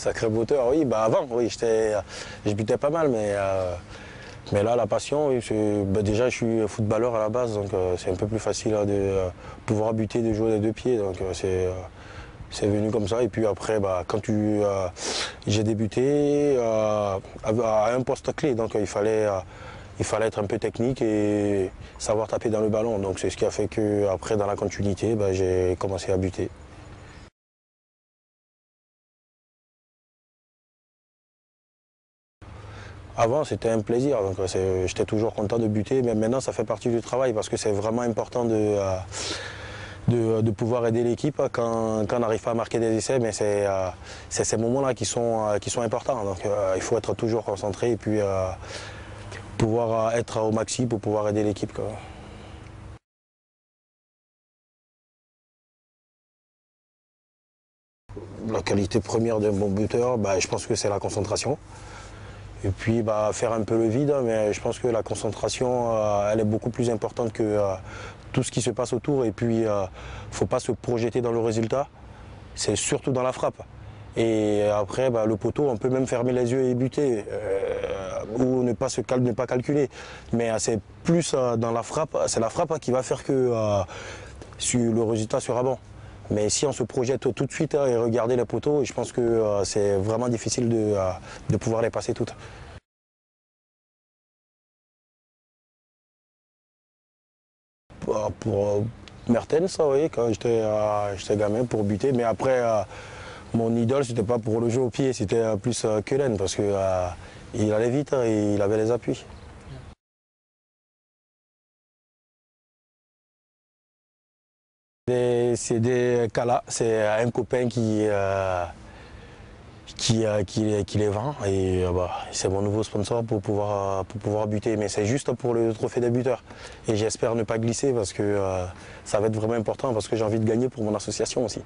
Sacré buteur, oui. Bah avant, oui, je butais pas mal, mais là, la passion, oui, déjà, je suis footballeur à la base, donc c'est un peu plus facile de pouvoir buter, de jouer des deux pieds. Donc c'est venu comme ça. Et puis après, bah, j'ai débuté à un poste clé, donc il fallait être un peu technique et savoir taper dans le ballon. Donc c'est ce qui a fait qu'après, dans la continuité, bah, j'ai commencé à buter. Avant, c'était un plaisir, donc j'étais toujours content de buter, mais maintenant, ça fait partie du travail parce que c'est vraiment important de pouvoir aider l'équipe quand on n'arrive pas à marquer des essais, mais c'est ces moments-là qui sont importants. Donc il faut être toujours concentré et puis pouvoir être au maxi pour pouvoir aider l'équipe. La qualité première d'un bon buteur, bah, je pense que c'est la concentration. Et puis bah, faire un peu le vide, mais je pense que la concentration, elle est beaucoup plus importante que tout ce qui se passe autour. Et puis, il ne faut pas se projeter dans le résultat, c'est surtout dans la frappe. Et après, bah, le poteau, on peut même fermer les yeux et buter, ou ne pas calculer. Mais c'est plus dans la frappe, c'est la frappe qui va faire que le résultat sera bon. Mais si on se projette tout de suite et regarder les poteaux, je pense que c'est vraiment difficile de pouvoir les passer toutes. Pour Mertens, oui, quand j'étais gamin pour buter. Mais après, mon idole, c'était pas pour le jeu au pied, c'était plus Kellen parce que il allait vite et il avait les appuis. C'est des Kala, c'est un copain qui les vend et bah, c'est mon nouveau sponsor pour pouvoir buter. Mais c'est juste pour le trophée des buteurs. Et j'espère ne pas glisser parce que ça va être vraiment important parce que j'ai envie de gagner pour mon association aussi.